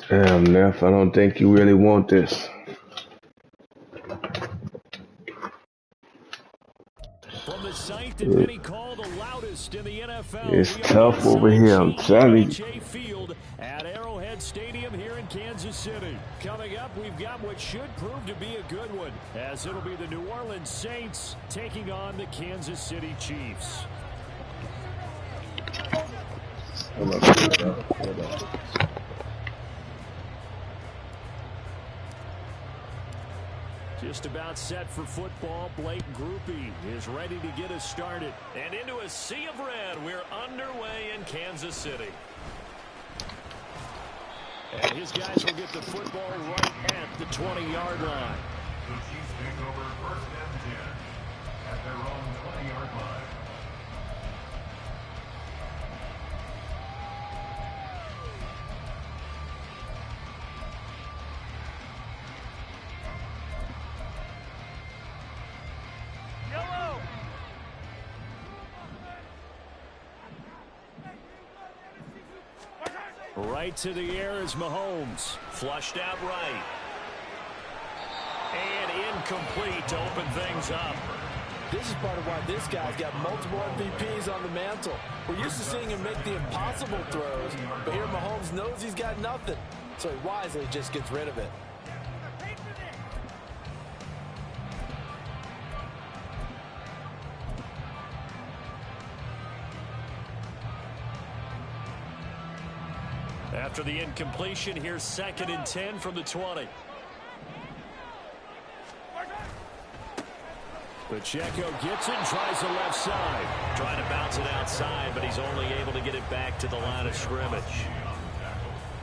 Damn, Neff, I don't think you really want this. From the site that many call the loudest in the NFL, It's we are tough over inside here, I'm telling you. GEHA Field at Arrowhead Stadium here in Kansas City. Coming up, we've got what should prove to be a good one, as it'll be the New Orleans Saints taking on the Kansas City Chiefs. Just about set for football. Blake Groupie is ready to get us started. And into a sea of red, we're underway in Kansas City. And his guys will get the football right at the 20-yard line. The Chiefs take over first and 10 at their own 20-yard line. Right to the air is Mahomes. Flushed out right. And incomplete to open things up. This is part of why this guy's got multiple MVPs on the mantle. We're used to seeing him make the impossible throws, but here Mahomes knows he's got nothing, so he wisely just gets rid of it. After the incompletion, here's 2nd and 10 from the 20. Pacheco gets it, tries the left side. Trying to bounce it outside, but he's only able to get it back to the line of scrimmage.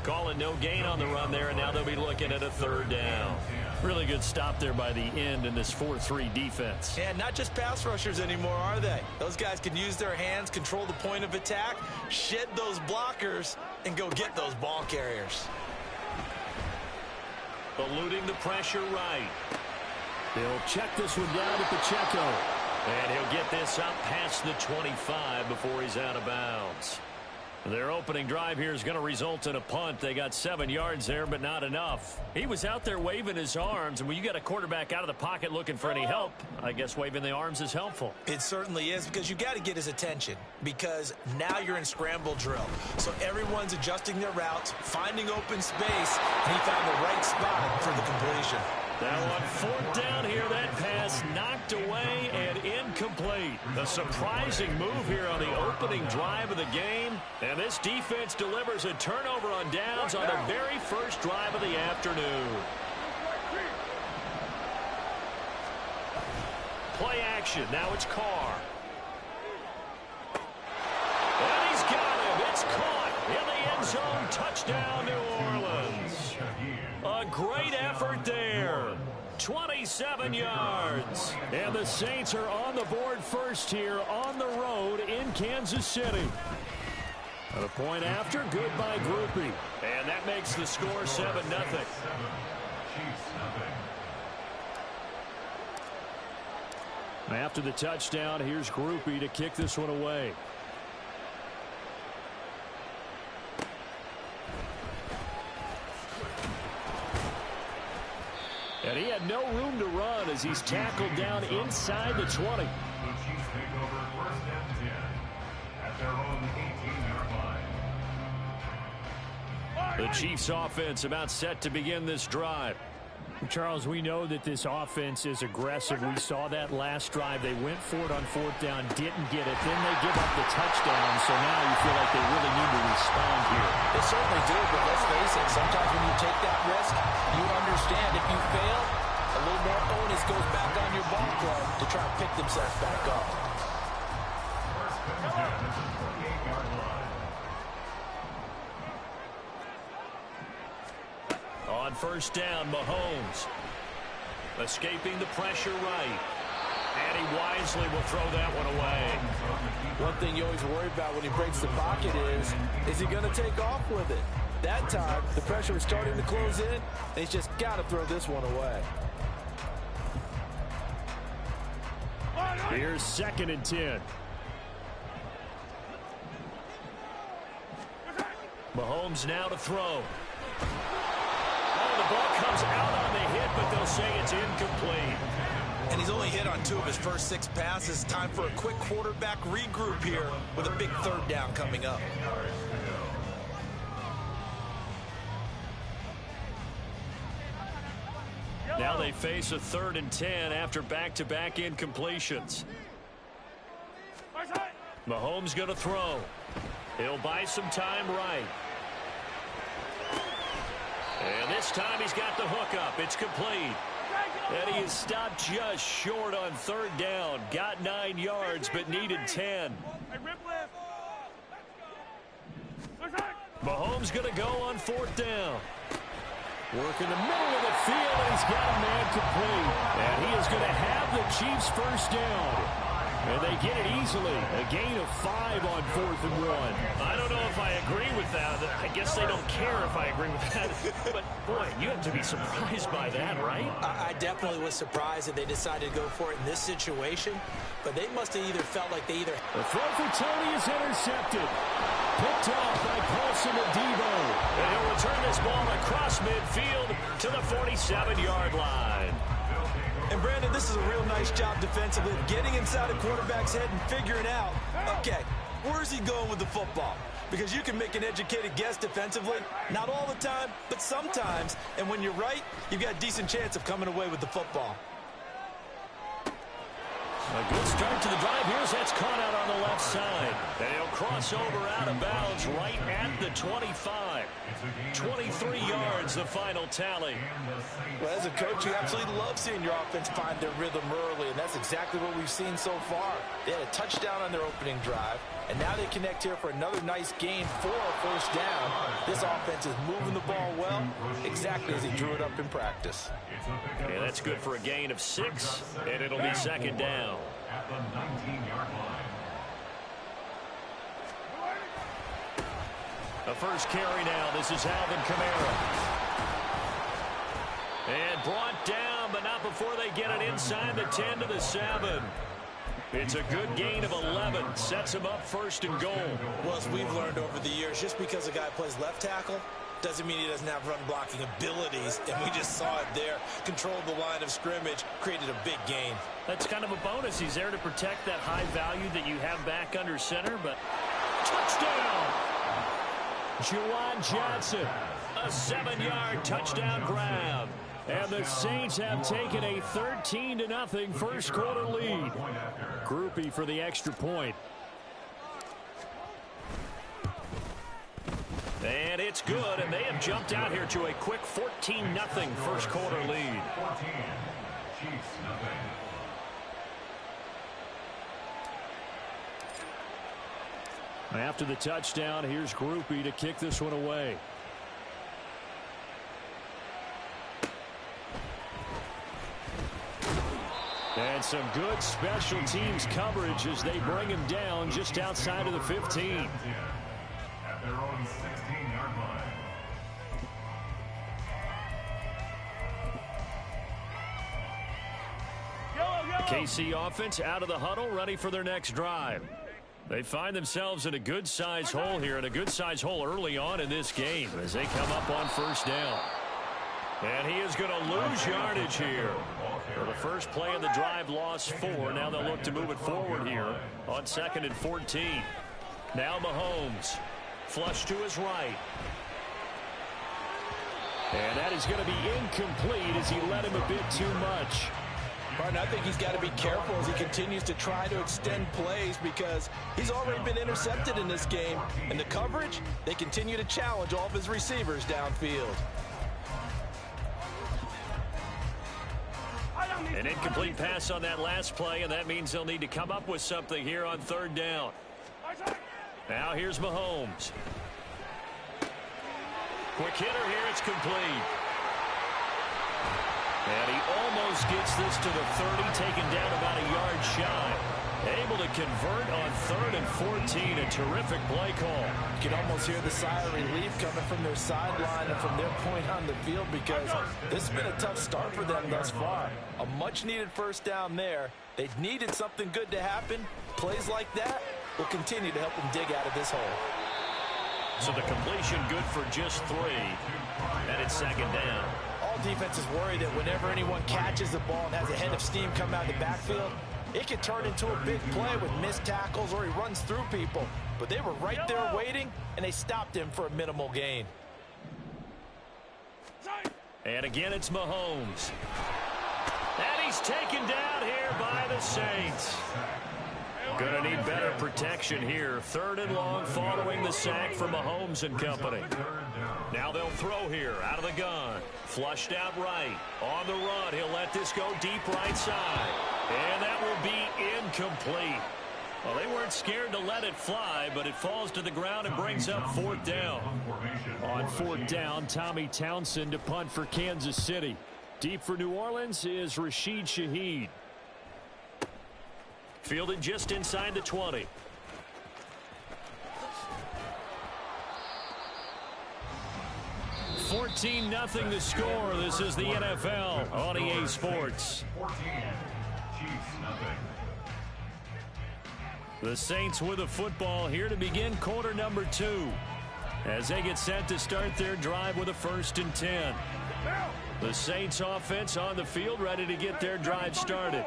Calling no gain on the run there, and now they'll be looking at a 3rd down. Really good stop there by the end in this 4-3 defense. And not just pass rushers anymore, are they? Those guys can use their hands, control the point of attack, shed those blockers, and go get those ball carriers. Eluding the pressure right. They'll check this one down to Pacheco. And he'll get this up past the 25 before he's out of bounds. Their opening drive here is going to result in a punt. They got 7 yards there, but not enough. He was out there waving his arms, and when you got a quarterback out of the pocket looking for any help, I guess waving the arms is helpful. It certainly is, because you got to get his attention, because now you're in scramble drill. So everyone's adjusting their routes, finding open space, and he found the right spot for the completion. That one 4th down here. That pass knocked away and incomplete. A surprising move here on the opening drive of the game. And this defense delivers a turnover on downs on the very first drive of the afternoon. Play action. Now it's Carr. And he's got him. It's caught in the end zone. Touchdown, New Orleans. A great effort there. 27 yards. And the Saints are on the board first here on the road in Kansas City. A point after, good by Groupie. And that makes the score 7-0. After the touchdown, here's Groupie to kick this one away. And he had no room to run as he's tackled down inside the 20. The Chiefs take over first and 10 at their own 18-yard line. The Chiefs offense about set to begin this drive. Charles, we know that this offense is aggressive. We saw that last drive. They went for it on 4th down, didn't get it. Then they give up the touchdown, so now you feel like they really need to respond here. They certainly do, but let's face it, sometimes when you take that risk, you understand if you fail, a little more onus goes back on your ball club to try and pick themselves back up. First and 10 at the 28-yard line. On 1st down, Mahomes escaping the pressure right. And he wisely will throw that one away. One thing you always worry about when he breaks the pocket is he going to take off with it? That time, the pressure is starting to close in, and he's just got to throw this one away. Here's 2nd and 10. Mahomes now to throw. Oh, the ball comes out on the hit, but they'll say it's incomplete. And he's only hit on 2 of his first 6 passes. Time for a quick quarterback regroup here with a big 3rd down coming up. Now they face a 3rd and 10 after back-to-back incompletions. Mahomes going to throw. He'll buy some time right. And this time he's got the hook up. It's complete. And he is stopped just short on 3rd down. Got 9 yards, but needed 10. Mahomes going to go on 4th down. Working the middle of the field, and he's got a man complete. And he is going to have the Chiefs' first down. And they get it easily. A gain of 5 on 4th and 1. I don't know if I agree with that. I guess they don't care if I agree with that. But, boy, you have to be surprised by that, right? I definitely was surprised that they decided to go for it in this situation. But they must have either felt like they either... The throw for Tony is intercepted. Picked off by Paulson Adebo. And he'll return this ball across midfield to the 47-yard line. And, Brandon, this is a real nice job defensively of getting inside a quarterback's head and figuring out, okay, where's he going with the football? Because you can make an educated guess defensively, not all the time, but sometimes. And when you're right, you've got a decent chance of coming away with the football. A good start to the drive. Here's that's caught out on the left side. And he'll cross over out of bounds right at the 25. 23 yards, the final tally. Well, as a coach, you absolutely love seeing your offense find their rhythm early, and that's exactly what we've seen so far. They had a touchdown on their opening drive, and now they connect here for another nice gain for a 1st down. This offense is moving the ball well, exactly as he drew it up in practice. And that's good for a gain of 6, and it'll be 2nd down. At the 19-yard line. The first carry now. This is Alvin Kamara. And brought down, but not before they get it inside the 10 to the 7. It's a good gain of 11. Sets him up 1st and goal. Well, as we've learned over the years, just because a guy plays left tackle doesn't mean he doesn't have run blocking abilities. And we just saw it there. Controlled the line of scrimmage, created a big gain. That's kind of a bonus. He's there to protect that high value that you have back under center, but touchdown! Juwan Johnson, a 7-yard touchdown grab. And the Saints have taken a 13-0 1st quarter lead. Groupie for the extra point. And it's good, and they have jumped out here to a quick 14-0 1st quarter lead. 14. Chiefs, nothing. After the touchdown, here's Groupie to kick this one away. And some good special teams coverage as they bring him down just outside of the 15. At their own 16-yard line. KC offense out of the huddle, ready for their next drive. They find themselves in a good-sized hole here, and a good-sized hole early on in this game as they come up on 1st down. And he is going to lose yardage here. For the first play of the drive, lost 4. Now they'll look to move it forward here on 2nd and 14. Now Mahomes, flush to his right. And that is going to be incomplete as he led him a bit too much. Martin, I think he's got to be careful as he continues to try to extend plays because he's already been intercepted in this game. And the coverage, they continue to challenge all of his receivers downfield. An incomplete pass on that last play, and that means they'll need to come up with something here on 3rd down. Now here's Mahomes. Quick hitter here, it's complete. And he almost gets this to the 30, taken down about a yard shy. Able to convert on 3rd and 14, a terrific play call. You can almost hear the sigh of relief coming from their sideline and from their point on the field because this has been a tough start for them thus far. A much-needed 1st down there. They needed something good to happen. Plays like that will continue to help them dig out of this hole. So the completion good for just 3. And it's second down. All defenses worry that whenever anyone catches the ball and has a head of steam coming out of the backfield, it can turn into a big play with missed tackles or he runs through people. But they were right there waiting, and they stopped him for a minimal gain. And again, it's Mahomes. And he's taken down here by the Saints. Going to need better protection here. 3rd and long following the sack from Mahomes and company. Now they'll throw here out of the gun. Flushed out right. On the run, he'll let this go deep right side. And that will be incomplete. Well, they weren't scared to let it fly, but it falls to the ground and brings up 4th down. On 4th down, Tommy Townsend to punt for Kansas City. Deep for New Orleans is Rashid Shaheed. Fielded just inside the 20. $14-0 the score. This is the NFL on EA Sports. 14. Chiefs, nothing. The Saints with a football here to begin quarter number 2. As they get set to start their drive with a 1st and 10. The Saints offense on the field ready to get their drive started.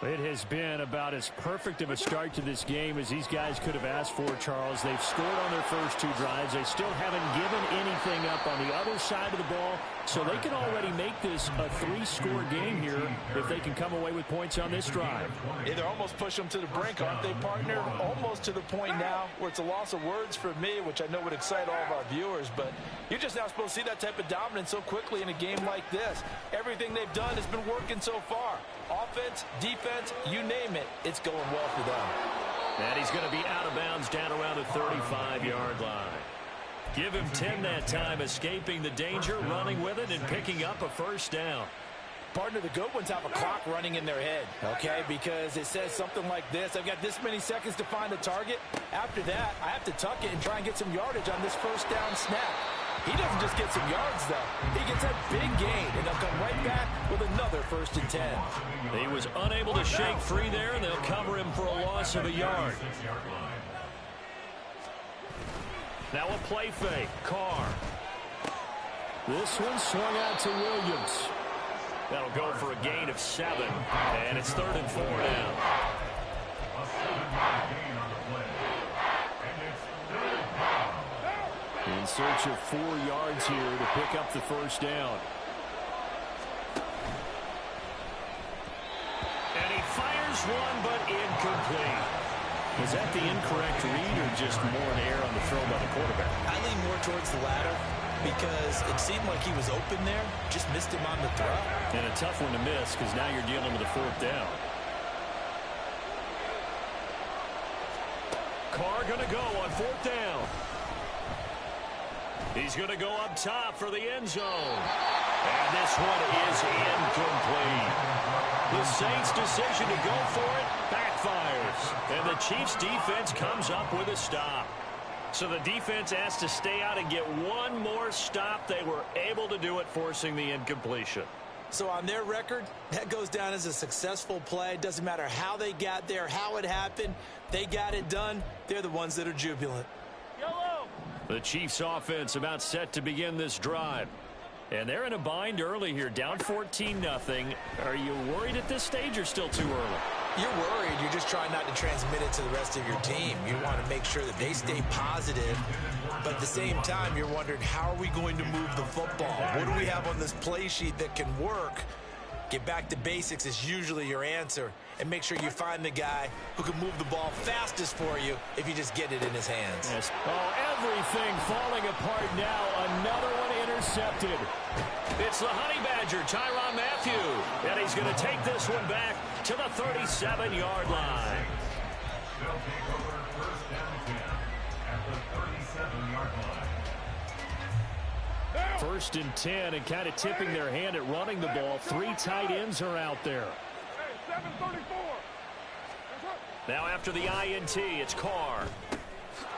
It has been about as perfect of a start to this game as these guys could have asked for, Charles. They've scored on their first 2 drives. They still haven't given anything up on the other side of the ball, so they can already make this a 3-score game here if they can come away with points on this drive. Yeah, they're almost pushing them to the brink, aren't they, partner? Almost to the point now where it's a loss of words for me, which I know would excite all of our viewers, but you're just not supposed to see that type of dominance so quickly in a game like this. Everything they've done has been working so far. Offense, defense, you name it, it's going well for them. And he's going to be out of bounds down around the 35-yard line. Give him 10 that time, escaping the danger, running with it, and picking up a 1st down. Partner, the good ones have a clock running in their head, okay? Because it says something like this: I've got this many seconds to find a target. After that, I have to tuck it and try and get some yardage on this 1st down snap. He doesn't just get some yards, though. He gets a big gain, and they'll come right back with another 1st and 10. He was unable to shake free there, and they'll cover him for a loss of a yard. Now a play fake. Carr. This one swung out to Williams. That'll go for a gain of 7, and it's 3rd and 4 now. In search of 4 yards here to pick up the 1st down. And he fires one, but incomplete. Was that the incorrect read or just more an error on the throw by the quarterback? I lean more towards the latter because it seemed like he was open there, just missed him on the throw. And a tough one to miss because now you're dealing with a 4th down. Carr going to go on 4th down. He's going to go up top for the end zone. And this one is incomplete. The Saints' decision to go for it backfires. And the Chiefs' defense comes up with a stop. So the defense has to stay out and get one more stop. They were able to do it, forcing the incompletion. So on their record, that goes down as a successful play. Doesn't matter how they got there, how it happened. They got it done. They're the ones that are jubilant. The Chiefs offense about set to begin this drive. And they're in a bind early here, down 14-0. Are you worried at this stage or still too early? You're worried. You're just trying not to transmit it to the rest of your team. You want to make sure that they stay positive. But at the same time, you're wondering, how are we going to move the football? What do we have on this play sheet that can work? Get back to basics is usually your answer. And make sure you find the guy who can move the ball fastest for you if you just get it in his hands. Yes. Oh, everything falling apart now. Another one intercepted. It's the Honey Badger, Tyrann Mathieu. And he's going to take this one back to the 37-yard line. They'll take over 1st down 10 at the 37-yard line. 1st and 10, and kind of tipping their hand at running the ball. 3 tight ends are out there. Now after the INT, it's Carr.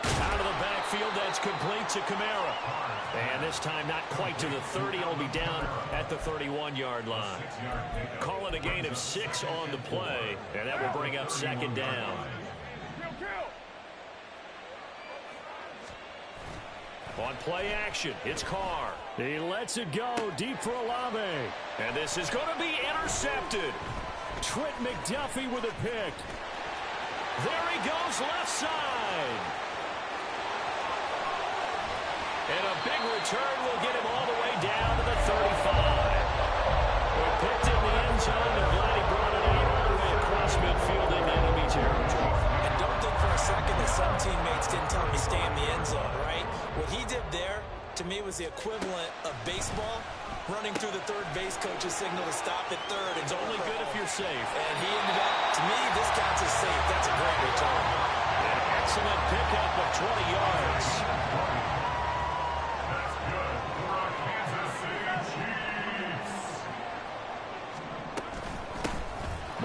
Out of the backfield, that's complete to Kamara. And this time not quite to the 30. He'll be down at the 31-yard line. Call it a gain of 6 on the play, and that will bring up 2nd down. On play action, it's Carr. He lets it go deep for Olave. And this is going to be intercepted. Trent McDuffie with a pick. There he goes left side. And a big return will get him all the way down to the 35. He picked in the end zone, and glad he brought it out all the way across midfield into enemy territory. And don't think for a second that some teammates didn't tell him to stay in the end zone, right? What he did there, to me, was the equivalent of baseball running through the third base coach's signal to stop at third. It's only good if you're safe. And he ended up, to me, this counts as safe. That's a great return. An excellent pickup of 20 yards. That's good for our Kansas City Chiefs.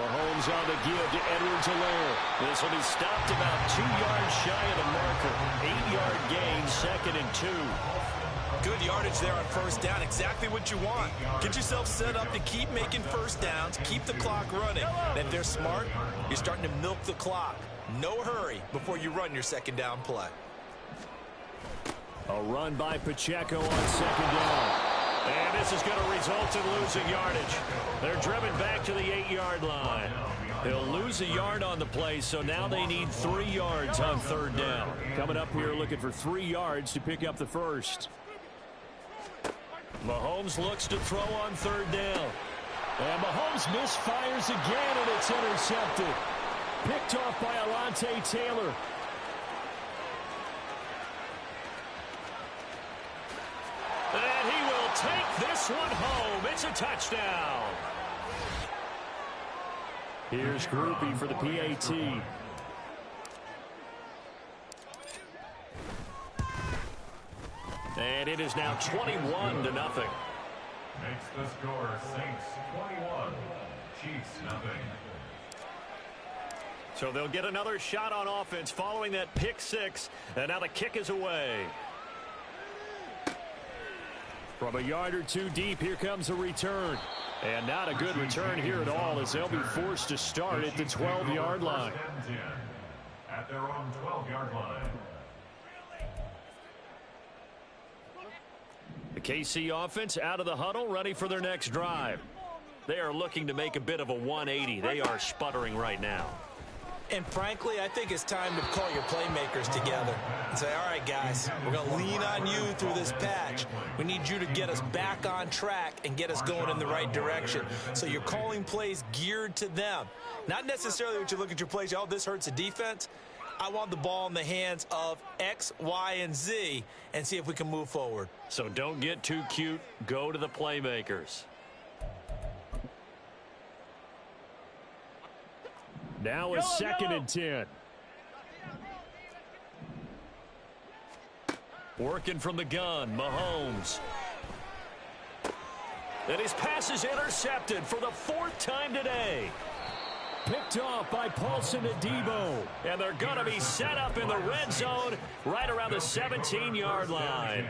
Mahomes on the give to Edwards-Helaire. This will be stopped about 2 yards shy of the marker. 8-yard gain, 2nd and 2. Good yardage there on first down. Exactly what you want. Get yourself set up to keep making first downs, keep the clock running. And if they're smart, you're starting to milk the clock. No hurry before you run your second down play. A run by Pacheco on second down. And this is going to result in losing yardage. They're driven back to the 8-yard line. They'll lose a yard on the play, so now they need 3 yards on third down. Coming up here looking for 3 yards to pick up the first. Mahomes looks to throw on third down. And Mahomes misfires again, and it's intercepted. Picked off by Alontae Taylor. And he will take this one home. It's a touchdown. Here's Groupie for the PAT. And it is now 21-0. Makes the score Saints 21, Chiefs nothing. So they'll get another shot on offense following that pick six. And now the kick is away. From a yard or two deep, here comes a return. And not a good return here at all, as they'll be forced to start at the 12-yard line. At their own 12-yard line. The KC offense out of the huddle, ready for their next drive. They are looking to make a bit of a 180. They are sputtering right now. And frankly, I think it's time to call your playmakers together and say, all right, guys, we're going to lean on you through this patch. We need you to get us back on track and get us going in the right direction. So you're calling plays geared to them. Not necessarily what you look at your plays, oh, this hurts the defense. I want the ball in the hands of X, Y, and Z and see if we can move forward. So don't get too cute. Go to the playmakers. Now a 2nd and 10. Working from the gun, Mahomes. And his pass is intercepted for the 4th time today. Picked off by Paulson Adebo. And they're going to be set up in the red zone right around the 17-yard line.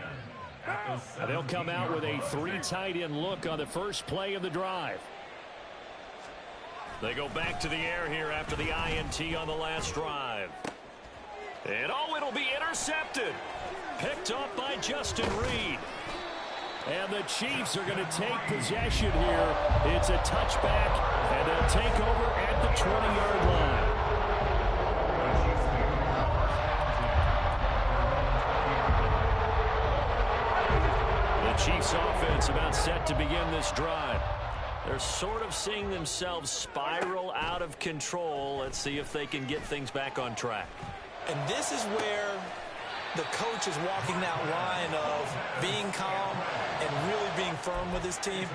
And they'll come out with a 3 tight end look on the first play of the drive. They go back to the air here after the INT on the last drive. And oh, it'll be intercepted. Picked off by Justin Reed. And the Chiefs are going to take possession here. It's a touchback, and they'll take over at the 20-yard line. The Chiefs offense about set to begin this drive. They're sort of seeing themselves spiral out of control. Let's see if they can get things back on track. And this is where the coach is walking that line of being calm and really being firm with his team.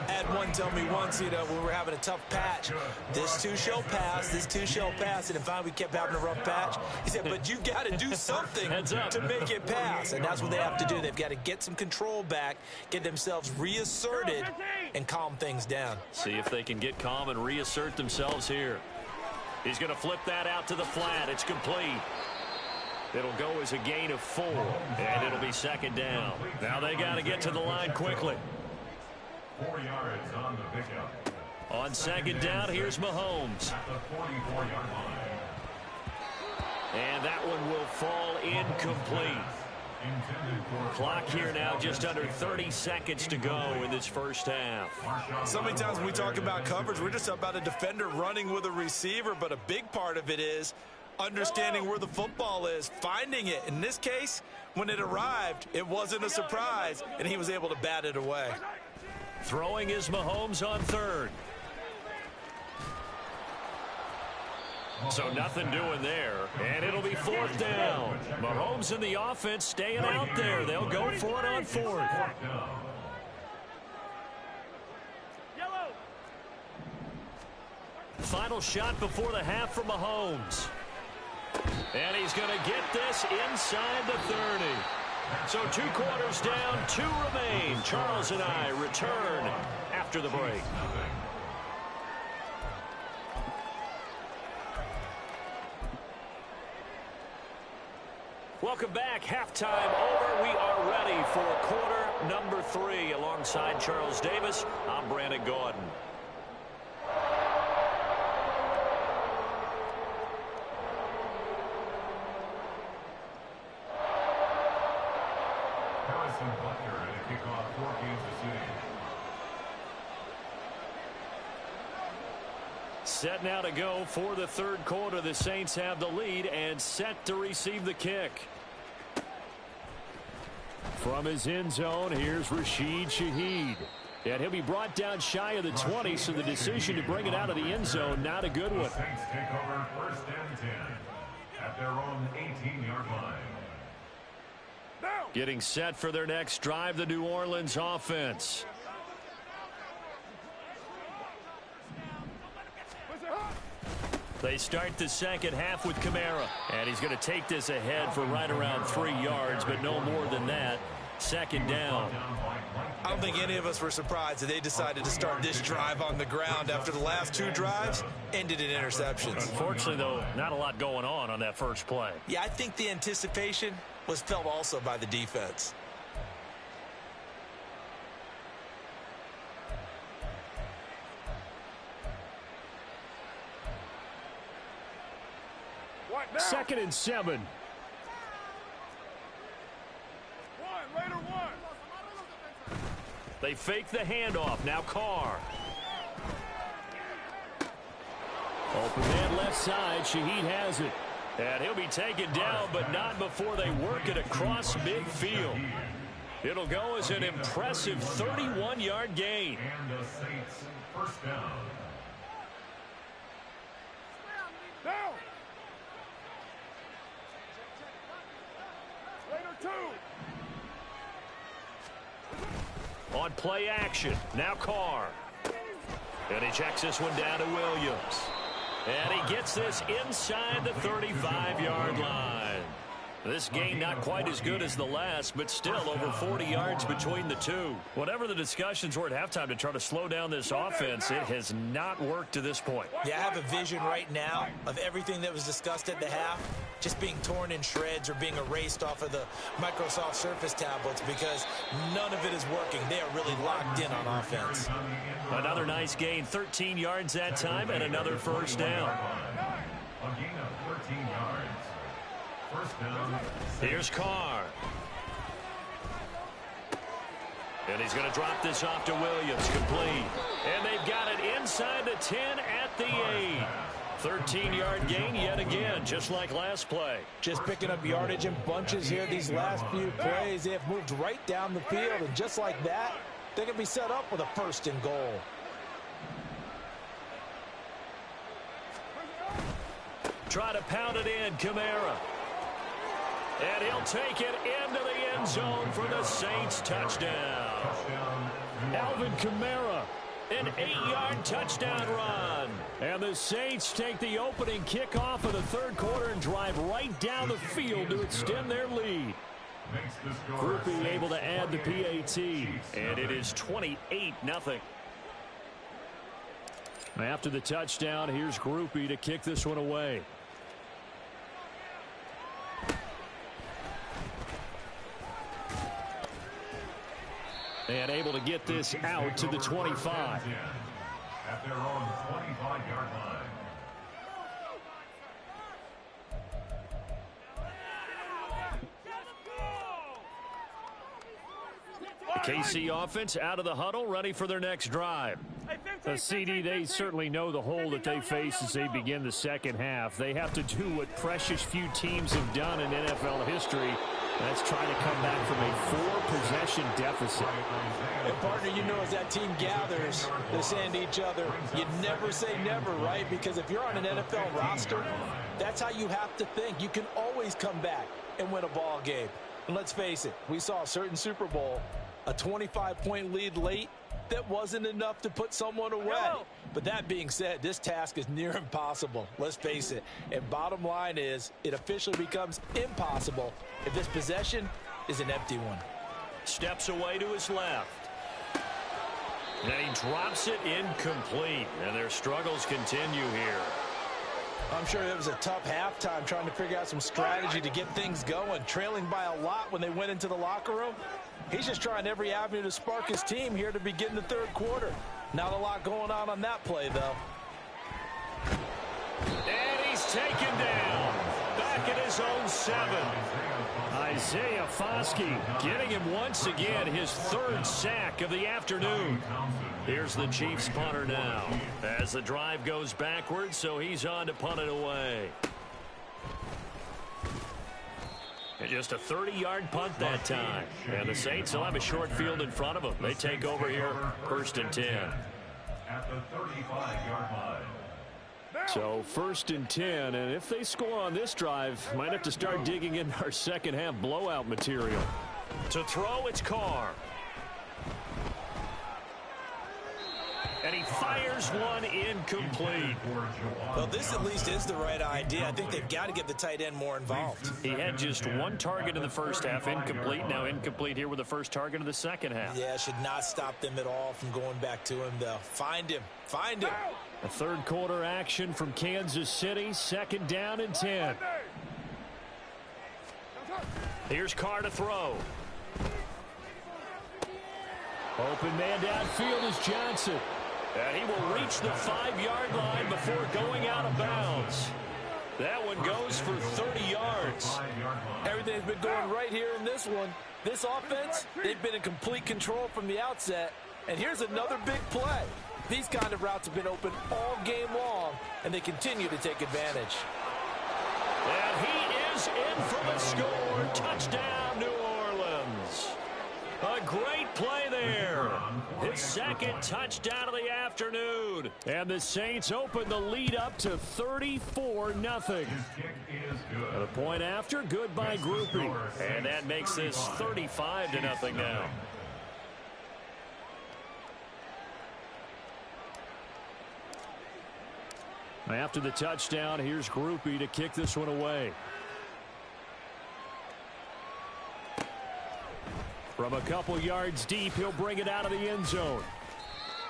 I had one tell me once, when we were having a tough patch, this too shall pass, this too shall pass. And finally we kept having a rough patch. He said, but you got to do something to make it pass. And that's what they have to do. They've got to get some control back, get themselves reasserted, and calm things down. See if they can get calm and reassert themselves here. He's going to flip that out to the flat. It's complete. It'll go as a gain of 4, and it'll be 2nd down. Now they got to get to the line quickly. 4 yards on the pickup. On 2nd down, here's Mahomes. At the 44-yard line. And that one will fall incomplete. Clock here now, just under 30 seconds to go in this first half. So many times when we talk about coverage, we're just about a defender running with a receiver, but a big part of it is understanding where the football is, finding it. In this case, when it arrived, it wasn't a surprise, and he was able to bat it away. Throwing is Mahomes on third. So nothing doing there, and it'll be fourth down. Mahomes and the offense staying out there. They'll go for it on fourth. Final shot before the half for Mahomes. And he's going to get this inside the 30. So 2 quarters down, 2 remain. Charles and I return after the break. Welcome back. Halftime over. We are ready for quarter number 3. Alongside Charles Davis, I'm Brandon Gaudin. Set now to go for the third quarter. The Saints have the lead and set to receive the kick. From his end zone, here's Rashid Shaheed. And he'll be brought down shy of the 20, so the decision to bring it out of the end zone, not a good one. The Saints take over first and 10 at their own 18-yard line. Getting set for their next drive, the New Orleans offense. They start the second half with Kamara. And he's going to take this ahead for right around 3 yards, but no more than that. Second down. I don't think any of us were surprised that they decided to start this drive on the ground after the last 2 drives ended in interceptions. Unfortunately, though, not a lot going on that first play. Yeah, I think the anticipation was felt also by the defense. Second and 7. They fake the handoff. Now Carr. Open man left side. Shaheed has it. And he'll be taken down, but not before they work it across midfield. It'll go as an impressive 31-yard gain. And the Saints first down. On play action, now Carr. And he checks this one down to Williams. And he gets this inside the 35-yard line. This gain not quite as good as the last, but still over 40 yards between the two. Whatever the discussions were at halftime to try to slow down this offense, it has not worked to this point. Yeah, I have a vision right now of everything that was discussed at the half just being torn in shreds or being erased off of the Microsoft Surface tablets because none of it is working. They are really locked in on offense. Another nice gain, 13 yards that time, and another first down. A gain of 13 yards. First down. Here's Carr. And he's going to drop this off to Williams, complete. And they've got it inside the 10 at the 8. 13-yard gain yet again, just like last play. Just picking up yardage in bunches here. These last few plays, they have moved right down the field. And just like that, they can be set up with a first and goal. Try to pound it in, Kamara. And he'll take it into the end zone for the Saints touchdown. Alvin Kamara, an 8-yard touchdown run. And the Saints take the opening kickoff of the third quarter and drive right down the field to extend their lead. Groupie able to add the PAT. And it is 28-0. After the touchdown, here's Groupie to kick this one away. And able to get this out to the 25. At their own 25-yard line. KC offense out of the huddle, ready for their next drive. CD, they certainly know the hole that they face as they begin the second half. They have to do what precious few teams have done in NFL history. That's trying to come back from a 4-possession deficit. And partner, you know, as that team gathers, they're saying to each other, you never say never, right? Because if you're on an NFL roster, that's how you have to think. You can always come back and win a ball game. And let's face it, we saw a certain Super Bowl, a 25-point lead late, that wasn't enough to put someone away. But that being said, this task is near impossible. Let's face it. And bottom line is, it officially becomes impossible if this possession is an empty one. Steps away to his left. And he drops it incomplete. And their struggles continue here. I'm sure it was a tough halftime trying to figure out some strategy to get things going. Trailing by a lot when they went into the locker room. He's just trying every avenue to spark his team here to begin the third quarter. Not a lot going on that play, though. And he's taken down. Back at his own 7. Isaiah Foskey getting him once again his third sack of the afternoon. Here's the Chiefs punter now as the drive goes backwards, so he's on to punt it away. And just a 30-yard punt that time. And the Saints will have a short field in front of them. They take over here, 1st and 10. At the 35-yard line. So 1st and 10, and if they score on this drive, might have to start digging in our second half blowout material. To throw, it's Carr. And he fires one incomplete. Well, this at least is the right idea. I think they've got to get the tight end more involved. He had just one target in the first half, incomplete. Now incomplete here with the first target of the second half. Yeah, should not stop them at all from going back to him, though. Find him. Find him. A third quarter action from Kansas City. 2nd down and 10. Here's Carr to throw. Open man downfield is Johnson. And he will reach the 5-yard line before going out of bounds. That one goes for 30 yards. Everything's been going right here in this one. This offense, they've been in complete control from the outset. And here's another big play. These kind of routes have been open all game long, and they continue to take advantage. And he is in for the score. Touchdown, New Orleans. A great play there. His second touchdown of the afternoon. And the Saints open the lead up to 34-0. And a point after, good by grouping. And that makes this 35-0 now. After the touchdown, here's Groupie to kick this one away. From a couple yards deep, he'll bring it out of the end zone.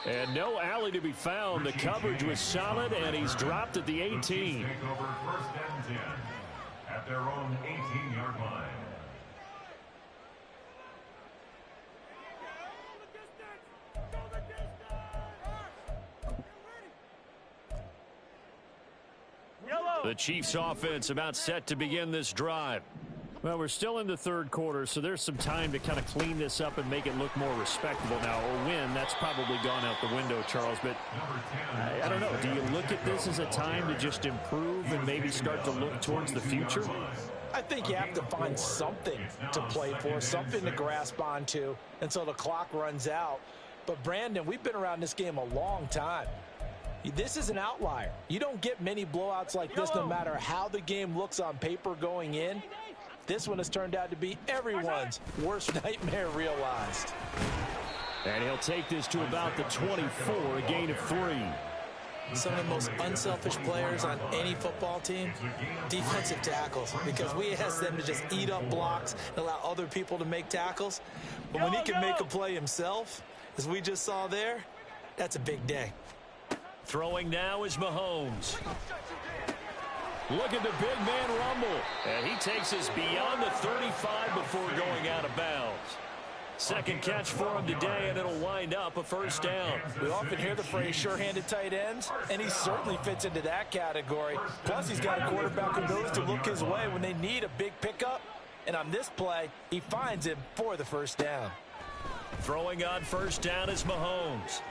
And no alley to be found. The coverage was solid, and he's dropped at the 18. Take over 1st and 10 at their own 18-yard line. The Chiefs offense about set to begin this drive. Well, we're still in the third quarter, so there's some time to kind of clean this up and make it look more respectable now. A win, that's probably gone out the window, Charles, but I don't know. Do you look at this as a time to just improve and maybe start to look towards the future? I think you have to find something to play for, something to grasp onto until the clock runs out. But, Brandon, we've been around this game a long time. This is an outlier. You don't get many blowouts like this no matter how the game looks on paper going in. This one has turned out to be everyone's worst nightmare realized. And he'll take this to about the 24, a gain of 3. Some of the most unselfish players on any football team, defensive tackles, because we ask them to just eat up blocks and allow other people to make tackles. But when he can make a play himself, as we just saw there, that's a big day. Throwing now is Mahomes. Look at the big man rumble. And he takes us beyond the 35 before going out of bounds. Second catch for him today, and it'll wind up a 1st down. We often hear the phrase sure-handed tight ends, and he certainly fits into that category. Plus, he's got a quarterback who knows to look his way when they need a big pickup. And on this play, he finds him for the 1st down. Throwing on first down is Mahomes.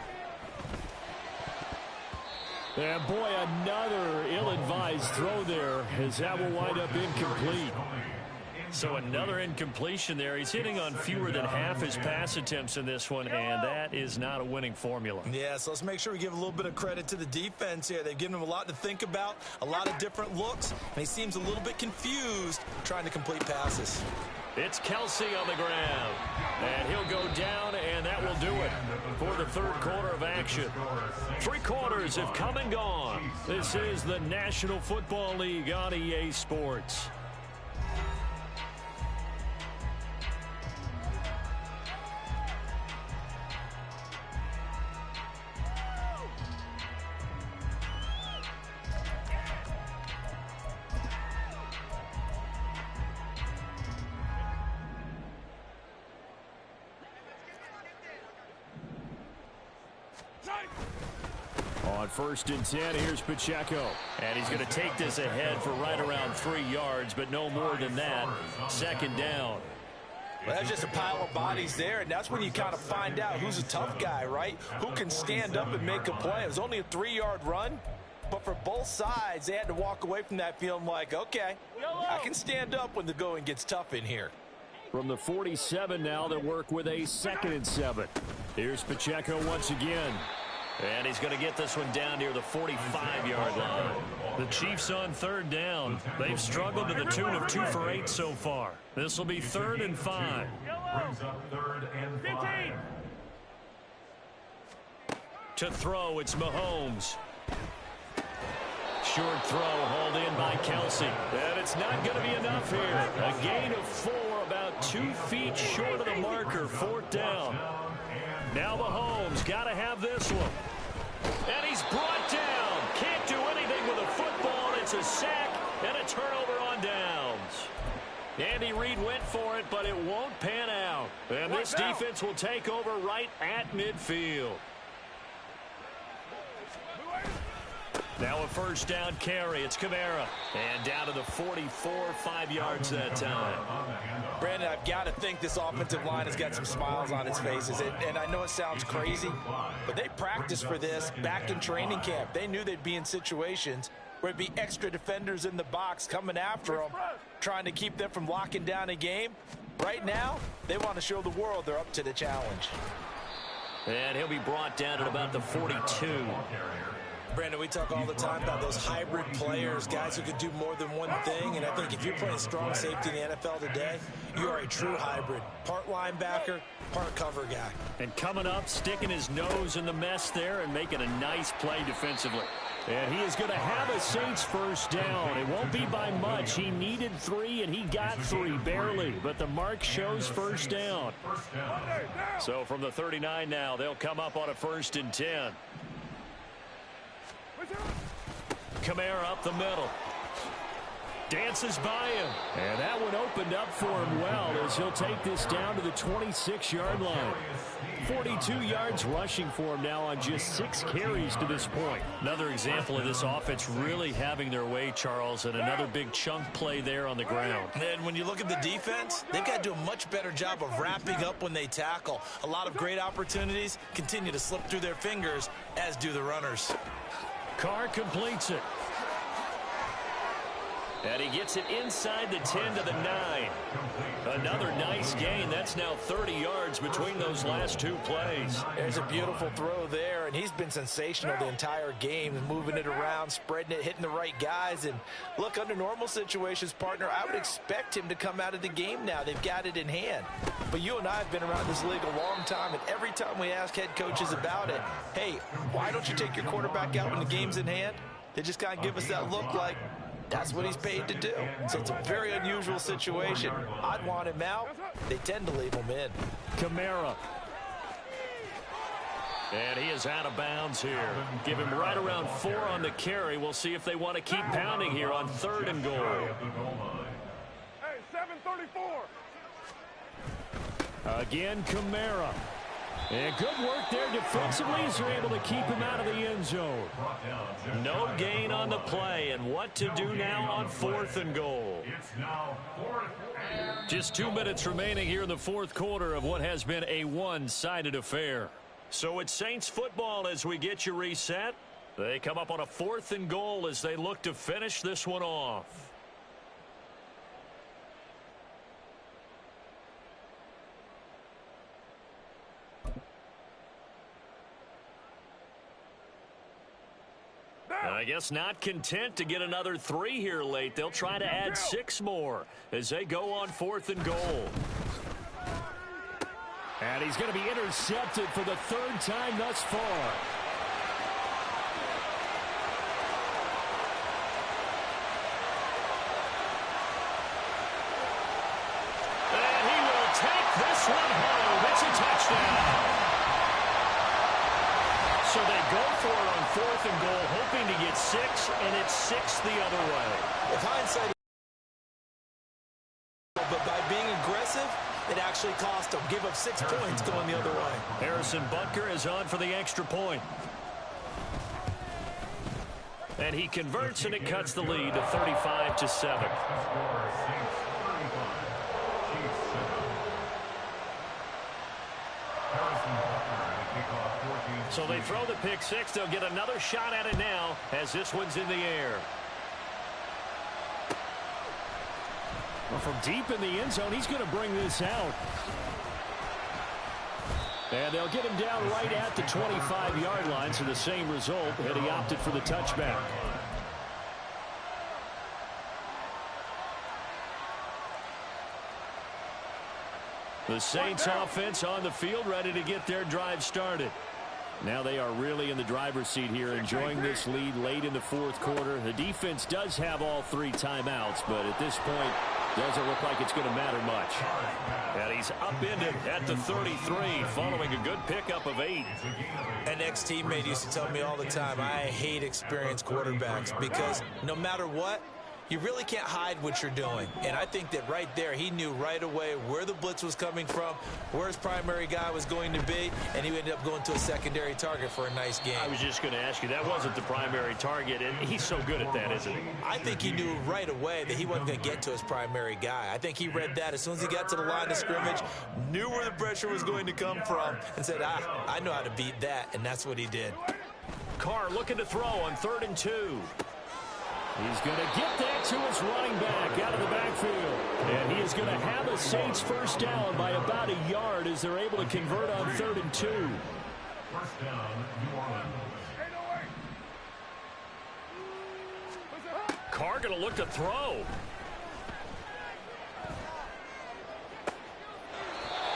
And boy, another ill-advised throw there, as that will wind up incomplete. So another incompletion there. He's hitting on fewer than half his pass attempts in this one, and that is not a winning formula. Yeah, so let's make sure we give a little bit of credit to the defense here. They've given him a lot to think about, a lot of different looks, and he seems a little bit confused trying to complete passes. It's Kelsey on the ground, and he'll go down, and that will do it for the third quarter of action. 3 quarters have come and gone. This is the National Football League on EA Sports. On 1st and 10, here's Pacheco. And he's going to take this ahead for right around 3 yards, but no more than that. 2nd down. Well, that's just a pile of bodies there, and that's when you kind of find out who's a tough guy, right? Who can stand up and make a play. It was only a 3-yard run, but for both sides, they had to walk away from that feeling like, okay, I can stand up when the going gets tough in here. From the 47 now, they'll work with a 2nd and 7. Here's Pacheco once again. And he's going to get this one down near the 45-yard line. The Chiefs on 3rd down. They've struggled to the tune of 2 for 8 so far. This will be 3rd and 5. Brings up 3rd and 5. To throw, it's Mahomes. Short throw, hauled in by Kelsey. And it's not going to be enough here. A gain of 4, about 2 feet short of the marker. 4th down. Now Mahomes got to have this one. And he's brought down. Can't do anything with a football. It's a sack and a turnover on downs. Andy Reid went for it, but it won't pan out. And this defense will take over right at midfield. Now a 1st down carry. It's Kamara. And down to the 44, 5 yards that time. Brandon, I've got to think this offensive line has got some smiles on its faces. And I know it sounds crazy, but they practiced for this back in training camp. They knew they'd be in situations where it'd be extra defenders in the box coming after them, trying to keep them from locking down a game. Right now, they want to show the world they're up to the challenge. And he'll be brought down at about the 42. Brandon, we talk all the time about those hybrid players, guys who could do more than one thing, and I think if you're playing strong safety in the NFL today, you are a true hybrid. Part linebacker, part cover guy. And coming up, sticking his nose in the mess there and making a nice play defensively. And he is going to have a Saints 1st down. It won't be by much. He needed 3, and he got 3, barely. But the mark shows 1st down. So from the 39 now, they'll come up on a 1st and 10. Kamara up the middle. Dances by him. And that one opened up for him well as he'll take this down to the 26-yard line. 42 yards rushing for him now on just 6 carries to this point. Another example of this offense really having their way, Charles, and another big chunk play there on the ground. And when you look at the defense, they've got to do a much better job of wrapping up when they tackle. A lot of great opportunities continue to slip through their fingers, as do the runners. Carr completes it. And he gets it inside the 10 to the 9. Another nice gain. That's now 30 yards between those last 2 plays. There's a beautiful throw there, and he's been sensational the entire game, moving it around, spreading it, hitting the right guys. And look, under normal situations, partner, I would expect him to come out of the game now. They've got it in hand. But you and I have been around this league a long time, and every time we ask head coaches about it, hey, why don't you take your quarterback out when the game's in hand? They just kind of give us that look like, that's what he's paid to do. So it's a very unusual situation. I'd want him out. They tend to leave him in. Kamara. And he is out of bounds here. Give him right around 4 on the carry. We'll see if they want to keep pounding here on 3rd and goal. Hey, 734. Again, Kamara. And good work there defensively as they're able to keep him out of the end zone. No gain on the play, and what to do now on 4th and goal. Just 2 minutes remaining here in the fourth quarter of what has been a one-sided affair. So it's Saints football as we get you reset. They come up on a 4th and goal as they look to finish this one off. I guess not content to get another 3 here late. They'll try to add 6 more as they go on 4th and goal. And he's going to be intercepted for the 3rd time thus far. And he will take this one home. It's a touchdown. So they go for it on 4th and goal, hoping to get 6, and it's 6 the other way. With hindsight, but by being aggressive, it actually cost them. Give up 6 points going the other way. Harrison Butker is on for the extra point. And he converts, and it cuts the lead to 35-7. So they throw the pick 6. They'll get another shot at it now as this one's in the air. Well, from deep in the end zone, he's going to bring this out. And they'll get him down right at the 25-yard line, so the same result, and he opted for the touchback. The Saints offense on the field, ready to get their drive started. Now they are really in the driver's seat here, enjoying this lead late in the fourth quarter. The defense does have all 3 timeouts, but at this point, doesn't look like it's going to matter much. And he's upended at the 33, following a good pickup of 8. An ex-teammate used to tell me all the time, I hate experienced quarterbacks because no matter what, you really can't hide what you're doing. And I think that right there, he knew right away where the blitz was coming from, where his primary guy was going to be, and he ended up going to a secondary target for a nice game. I was just going to ask you, that wasn't the primary target, and he's so good at that, isn't he? I think he knew right away that he wasn't going to get to his primary guy. I think he read that as soon as he got to the line of scrimmage, knew where the pressure was going to come from, and said, I know how to beat that, and that's what he did. Carr looking to throw on 3rd and 2. He's going to get that to his running back out of the backfield. And he is going to have a Saints first down by about a yard as they're able to convert on 3rd and 2. First down, New Orleans. Carr going to look to throw.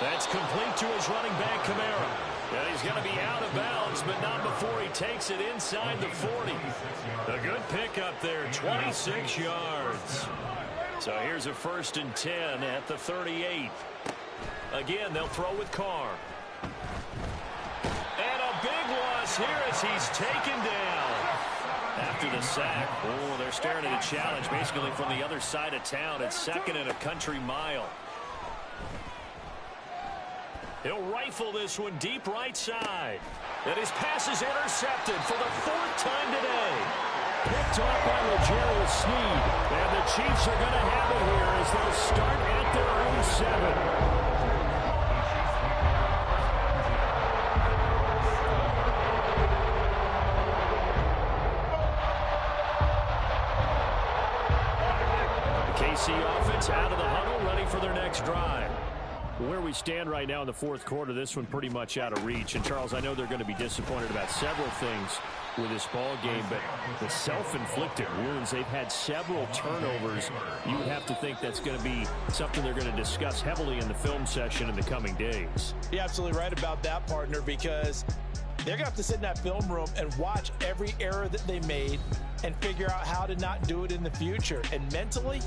That's complete to his running back, Kamara. And he's going to be out of bounds, but not before he takes it inside the 40. A good pickup there, 26 yards. So here's a 1st and 10 at the 38. Again, they'll throw with Carr. And a big loss here as he's taken down. After the sack, oh, they're staring at a challenge basically from the other side of town. It's 2nd and a country mile. He'll rifle this one deep right side. And his pass is intercepted for the 4th time today. Picked off by L'Jarius Sneed. And the Chiefs are going to have it here as they'll start at their own 7. The KC offense out of the huddle, ready for their next drive. Where we stand right now in the fourth quarter, this one pretty much out of reach. And, Charles, I know they're going to be disappointed about several things with this ball game, but the self-inflicted wounds, they've had several turnovers. You would have to think that's going to be something they're going to discuss heavily in the film session in the coming days. You're absolutely right about that, partner, because they're going to have to sit in that film room and watch every error that they made and figure out how to not do it in the future. And mentally,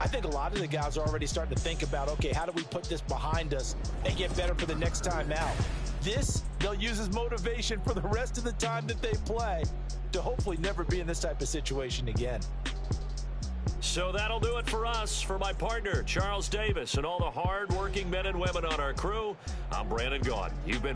I think a lot of the guys are already starting to think about, okay, how do we put this behind us and get better for the next time out? This, they'll use as motivation for the rest of the time that they play to hopefully never be in this type of situation again. So that'll do it for us. For my partner, Charles Davis, and all the hard-working men and women on our crew, I'm Brandon Gaudin. You've been